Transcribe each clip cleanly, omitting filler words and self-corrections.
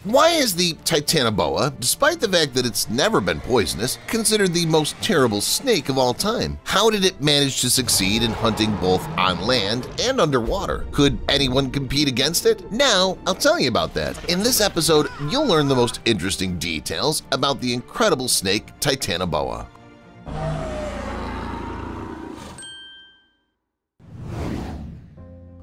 Why is the Titanoboa, despite the fact that it's never been poisonous, considered the most terrible snake of all time? How did it manage to succeed in hunting both on land and underwater? Could anyone compete against it? Now, I'll tell you about that. In this episode, you'll learn the most interesting details about the incredible snake Titanoboa.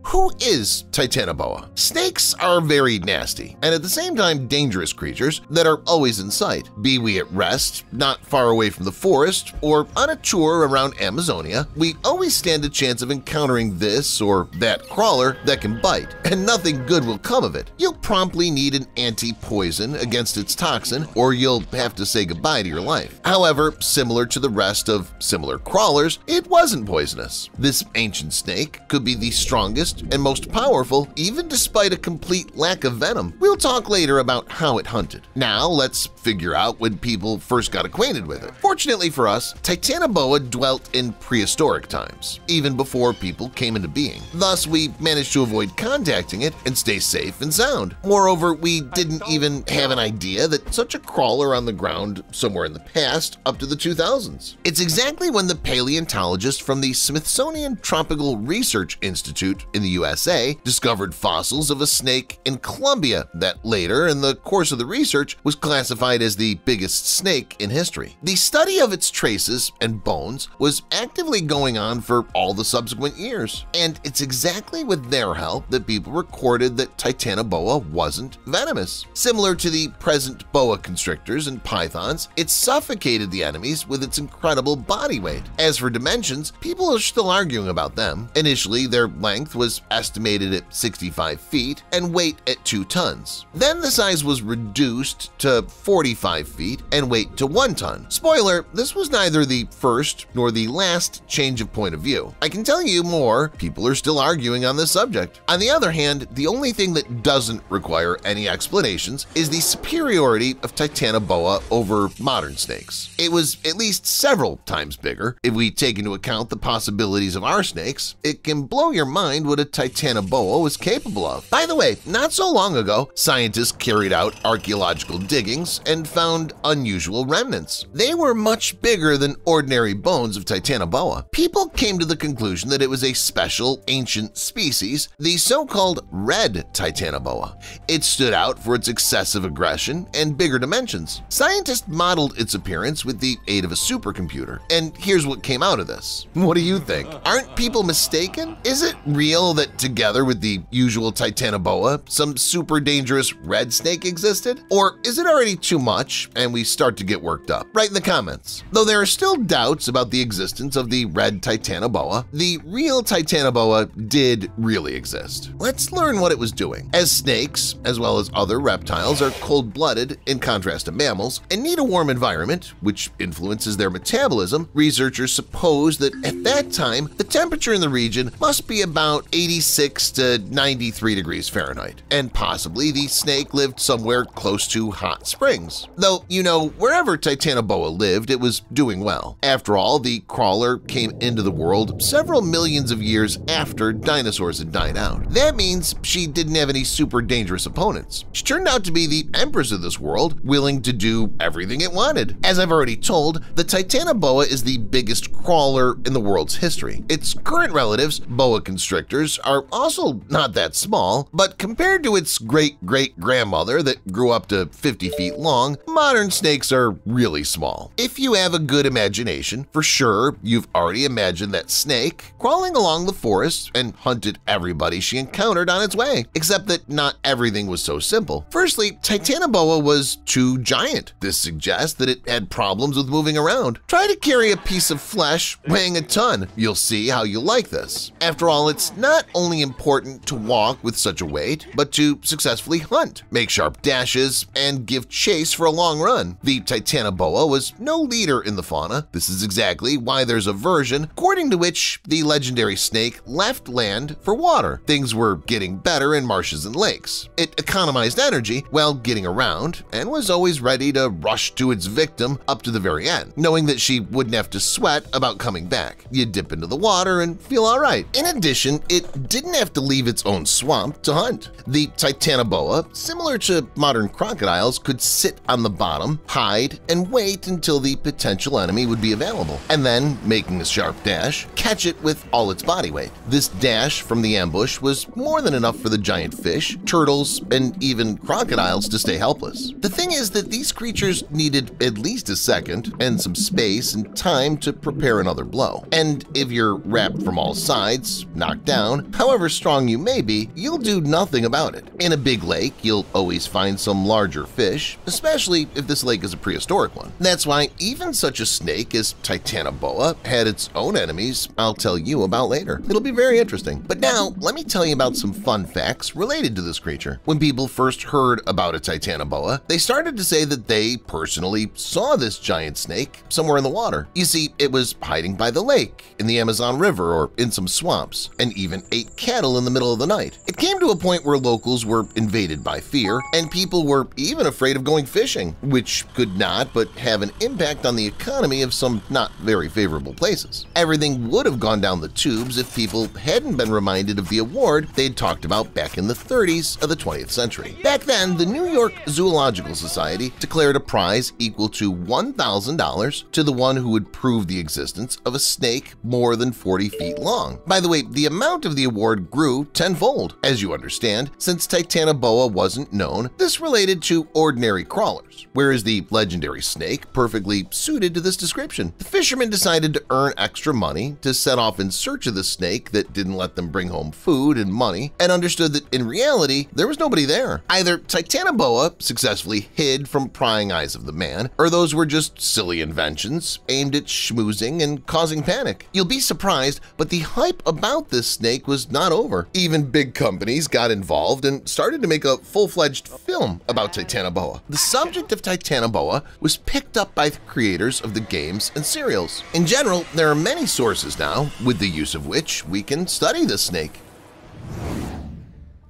Who is Titanoboa? Snakes are very nasty and at the same time dangerous creatures that are always in sight. Be we at rest, not far away from the forest, or on a tour around Amazonia, we always stand a chance of encountering this or that crawler that can bite, and nothing good will come of it. You'll promptly need an anti-poison against its toxin, or you'll have to say goodbye to your life. However, similar to the rest of similar crawlers, it wasn't poisonous. This ancient snake could be the strongest and most powerful even despite a complete lack of venom. We'll talk later about how it hunted. Now let's figure out when people first got acquainted with it. Fortunately for us, Titanoboa dwelt in prehistoric times, even before people came into being. Thus, we managed to avoid contacting it and stay safe and sound. Moreover, we didn't even have an idea that such a crawler on the ground somewhere in the past up to the 2000s. It's exactly when the paleontologist from the Smithsonian Tropical Research Institute in the USA discovered fossils of a snake in Colombia that later, in the course of the research, was classified as the biggest snake in history. The study of its traces and bones was actively going on for all the subsequent years, and it's exactly with their help that people recorded that Titanoboa wasn't venomous. Similar to the present boa constrictors and pythons, it suffocated the enemies with its incredible body weight. As for dimensions, people are still arguing about them. Initially, their length was estimated at 65 feet and weight at 2 tons. Then the size was reduced to 45 feet and weight to 1 ton. Spoiler, this was neither the first nor the last change of point of view. I can tell you more, people are still arguing on this subject. On the other hand, the only thing that doesn't require any explanations is the superiority of Titanoboa over modern snakes. It was at least several times bigger. If we take into account the possibilities of our snakes, it can blow your mind what a Titanoboa was capable of. By the way, not so long ago, scientists carried out archaeological diggings and found unusual remnants. They were much bigger than ordinary bones of Titanoboa. People came to the conclusion that it was a special ancient species, the so-called Red Titanoboa. It stood out for its excessive aggression and bigger dimensions. Scientists modeled its appearance with the aid of a supercomputer, and here's what came out of this. What do you think? Aren't people mistaken? Is it real that together with the usual Titanoboa, some super dangerous red snake existed? Or is it already too much and we start to get worked up? Write in the comments. Though there are still doubts about the existence of the Red Titanoboa, the real Titanoboa did really exist. Let's learn what it was doing. As snakes, as well as other reptiles, are cold-blooded in contrast to mammals and need a warm environment, which influences their metabolism, researchers suppose that at that time the temperature in the region must be about 86 to 93 degrees Fahrenheit, and possibly the snake lived somewhere close to hot springs. Though, you know, wherever Titanoboa lived, it was doing well. After all, the crawler came into the world several millions of years after dinosaurs had died out. That means she didn't have any super dangerous opponents. She turned out to be the empress of this world, willing to do everything it wanted. As I've already told, the Titanoboa is the biggest crawler in the world's history. Its current relatives, boa constrictors, are also not that small, but compared to its great-great-grandmother that grew up to 50 feet long, modern snakes are really small. If you have a good imagination, for sure you've already imagined that snake crawling along the forest and hunted everybody she encountered on its way, except that not everything was so simple. Firstly, Titanoboa was too giant. This suggests that it had problems with moving around. Try to carry a piece of flesh weighing a ton. You'll see how you like this. After all, it's not only important to walk with such a weight, but to successfully hunt, make sharp dashes, and give chase for a long run. The Titanoboa was no leader in the fauna. This is exactly why there's a version according to which the legendary snake left land for water. Things were getting better in marshes and lakes. It economized energy while getting around and was always ready to rush to its victim up to the very end, knowing that she wouldn't have to sweat about coming back. You'd dip into the water and feel all right. In addition, it didn't have to leave its own swamp to hunt. The Titanoboa, similar to modern crocodiles, could sit on the bottom, hide, and wait until the potential enemy would be available, and then, making a sharp dash, catch it with all its body weight. This dash from the ambush was more than enough for the giant fish, turtles, and even crocodiles to stay helpless. The thing is that these creatures needed at least a second and some space and time to prepare another blow. And if you're wrapped from all sides, knocked down, however strong you may be, you'll do nothing about it. In a big lake, you'll always find some larger fish, especially if this lake is a prehistoric one. That's why even such a snake as Titanoboa had its own enemies I'll tell you about later. It'll be very interesting. But now, let me tell you about some fun facts related to this creature. When people first heard about a Titanoboa, they started to say that they personally saw this giant snake somewhere in the water. You see, it was hiding by the lake, in the Amazon River, or in some swamps, and even ate cattle in the middle of the night. It came to a point where locals were invaded by fear, and people were even afraid of going fishing, which could not but have an impact on the economy of some not very favorable places. Everything would have gone down the tubes if people hadn't been reminded of the award they'd talked about back in the 30s of the 20th century. Back then, the New York Zoological Society declared a prize equal to $1,000 to the one who would prove the existence of a snake more than 40 feet long. By the way, the amount of the award grew tenfold. As you understand, since Titanoboa wasn't known, this related to ordinary crawlers, whereas the legendary snake perfectly suited to this description. The fishermen decided to earn extra money to set off in search of the snake that didn't let them bring home food and money, and understood that in reality there was nobody there. Either Titanoboa successfully hid from prying eyes of the man, or those were just silly inventions aimed at schmoozing and causing panic. You'll be surprised, but the hype about this snake was not over. Even big companies got involved and started to make a full-fledged film about Titanoboa. The subject of Titanoboa was picked up by the creators of the games and serials. In general, there are many sources now with the use of which we can study this snake.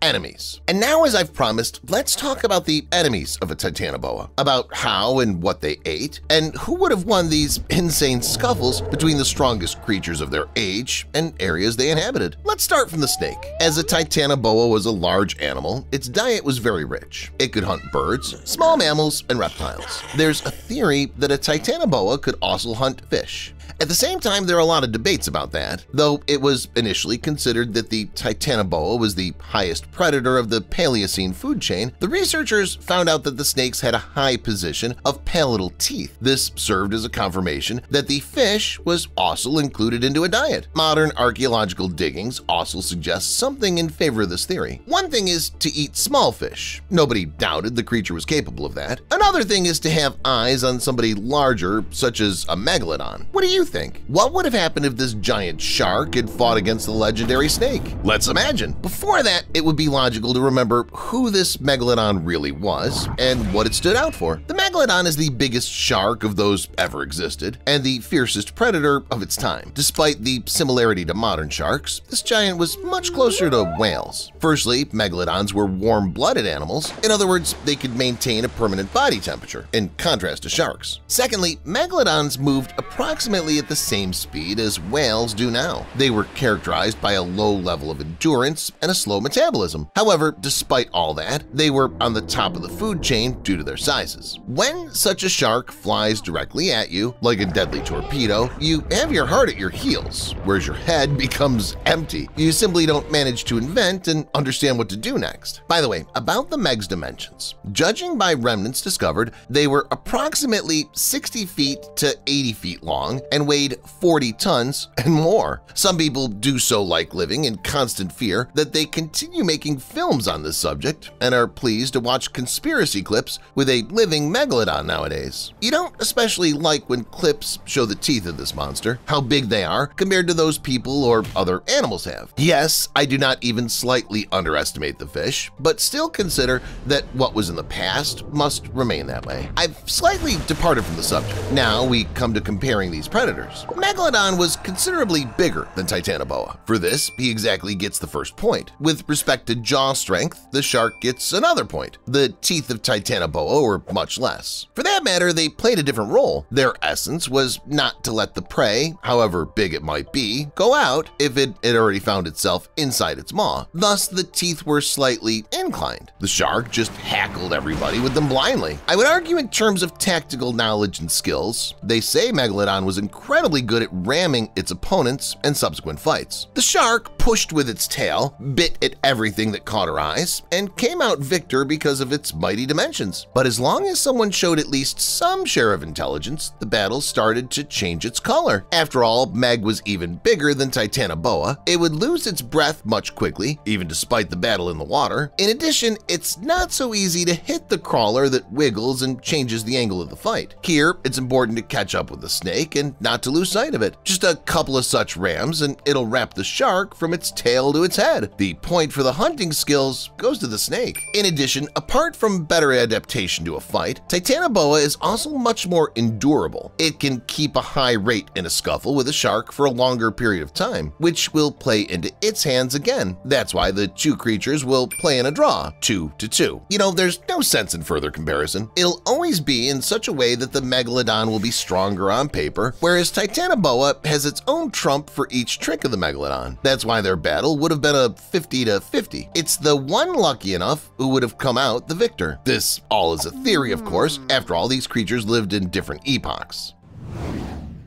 Enemies. And now, as I've promised, let's talk about the enemies of a Titanoboa, about how and what they ate, and who would have won these insane scuffles between the strongest creatures of their age and areas they inhabited. Let's start from the snake. As a Titanoboa was a large animal, its diet was very rich. It could hunt birds, small mammals, and reptiles. There's a theory that a Titanoboa could also hunt fish. At the same time, there are a lot of debates about that. Though it was initially considered that the Titanoboa was the highest predator of the Paleocene food chain, the researchers found out that the snakes had a high position of palatal teeth. This served as a confirmation that the fish was also included into a diet. Modern archaeological diggings also suggest something in favor of this theory. One thing is to eat small fish. Nobody doubted the creature was capable of that. Another thing is to have eyes on somebody larger, such as a megalodon. What do you think? What would have happened if this giant shark had fought against the legendary snake? Let's imagine. Before that, it would be logical to remember who this megalodon really was and what it stood out for. The megalodon is the biggest shark of those ever existed and the fiercest predator of its time. Despite the similarity to modern sharks, this giant was much closer to whales. Firstly, megalodons were warm-blooded animals. In other words, they could maintain a permanent body temperature, in contrast to sharks. Secondly, megalodons moved approximately at the same speed as whales do now. They were characterized by a low level of endurance and a slow metabolism. However, despite all that, they were on the top of the food chain due to their sizes. When such a shark flies directly at you like a deadly torpedo, you have your heart at your heels, whereas your head becomes empty. You simply don't manage to invent and understand what to do next. By the way, about the Meg's dimensions, judging by remnants discovered, they were approximately 60 feet to 80 feet long and weighed 40 tons and more. Some people do so like living in constant fear that they continue making films on this subject and are pleased to watch conspiracy clips with a living megalodon nowadays. You don't especially like when clips show the teeth of this monster, how big they are compared to those people or other animals have. Yes, I do not even slightly underestimate the fish, but still consider that what was in the past must remain that way. I've slightly departed from the subject. Now we come to comparing these predators predators. Megalodon was considerably bigger than Titanoboa. For this, he exactly gets the first point. With respect to jaw strength, the shark gets another point. The teeth of Titanoboa were much less. For that matter, they played a different role. Their essence was not to let the prey, however big it might be, go out if it had already found itself inside its maw. Thus, the teeth were slightly inclined. The shark just hackled everybody with them blindly. I would argue in terms of tactical knowledge and skills, they say Megalodon was incredibly good at ramming its opponents and subsequent fights. The shark pushed with its tail, bit at everything that caught her eyes, and came out victor because of its mighty dimensions. But as long as someone showed at least some share of intelligence, the battle started to change its color. After all, Meg was even bigger than Titanoboa. It would lose its breath much quickly, even despite the battle in the water. In addition, it's not so easy to hit the crawler that wiggles and changes the angle of the fight. Here, it's important to catch up with the snake and not to lose sight of it. Just a couple of such rams and it'll wrap the shark from its tail to its head. The point for the hunting skills goes to the snake. In addition, apart from better adaptation to a fight, Titanoboa is also much more endurable. It can keep a high rate in a scuffle with a shark for a longer period of time, which will play into its hands again. That's why the two creatures will play in a draw, 2-2. You know, there's no sense in further comparison. It'll always be in such a way that the Megalodon will be stronger on paper, whereas Titanoboa has its own trump for each trick of the Megalodon. That's why their battle would have been a 50-50. It's the one lucky enough who would have come out the victor. This all is a theory, of course. After all, these creatures lived in different epochs.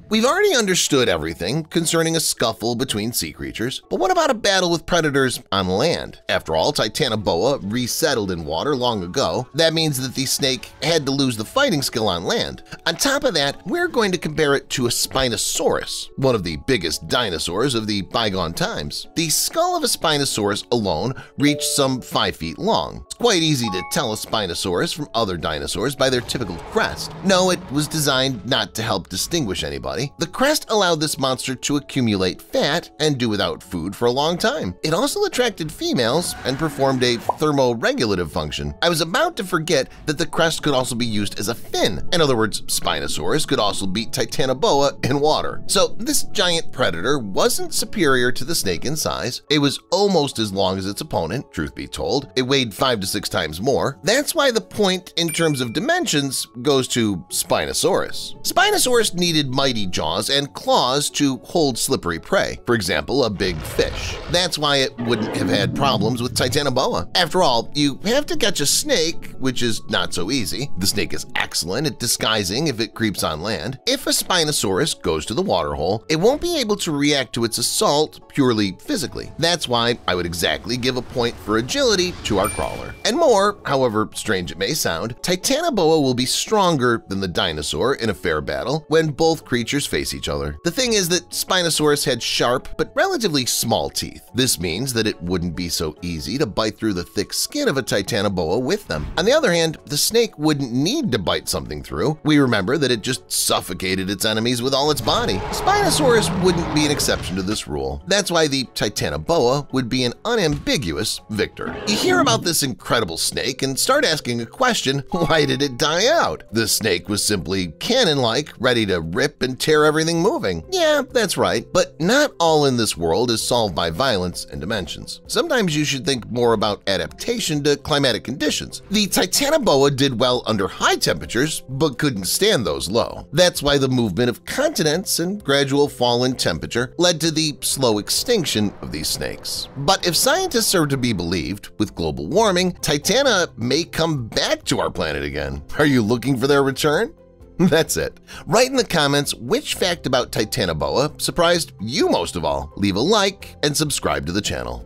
We've already understood everything concerning a scuffle between sea creatures, but what about a battle with predators on land? After all, Titanoboa resettled in water long ago. That means that the snake had to lose the fighting skill on land. On top of that, we're going to compare it to a Spinosaurus, one of the biggest dinosaurs of the bygone times. The skull of a Spinosaurus alone reached some 5 feet long. It's quite easy to tell a Spinosaurus from other dinosaurs by their typical crest. No, it was designed not to help distinguish anybody. The crest allowed this monster to accumulate fat and do without food for a long time. It also attracted females and performed a thermoregulative function. I was about to forget that the crest could also be used as a fin. In other words, Spinosaurus could also beat Titanoboa in water. So this giant predator wasn't superior to the snake in size. It was almost as long as its opponent, truth be told. It weighed 5 to 6 times more. That's why the point in terms of dimensions goes to Spinosaurus. Spinosaurus needed mighty jaws and claws to hold slippery prey, for example, a big fish. That's why it wouldn't have had problems with Titanoboa. After all, you have to catch a snake, which is not so easy. The snake is excellent at disguising if it creeps on land. If a Spinosaurus goes to the waterhole, it won't be able to react to its assault purely physically. That's why I would exactly give a point for agility to our crawler. And more, however strange it may sound, Titanoboa will be stronger than the dinosaur in a fair battle when both creatures face each other. The thing is that Spinosaurus had sharp but relatively small teeth. This means that it wouldn't be so easy to bite through the thick skin of a Titanoboa with them. On the other hand, the snake wouldn't need to bite something through. We remember that it just suffocated its enemies with all its body. Spinosaurus wouldn't be an exception to this rule. That's why the Titanoboa would be an unambiguous victor. You hear about this incredible snake and start asking a question: why did it die out? The snake was simply cannon-like, ready to rip and tear everything moving. Yeah, that's right, but not all in this world is solved by violence and dimensions. Sometimes you should think more about adaptation to climatic conditions. The Titanoboa did well under high temperatures, but couldn't stand those low. That's why the movement of continents and gradual fall in temperature led to the slow extinction of these snakes. But if scientists are to be believed, with global warming, Titana may come back to our planet again. Are you looking for their return? That's it. Write in the comments which fact about Titanoboa surprised you most of all. Leave a like and subscribe to the channel.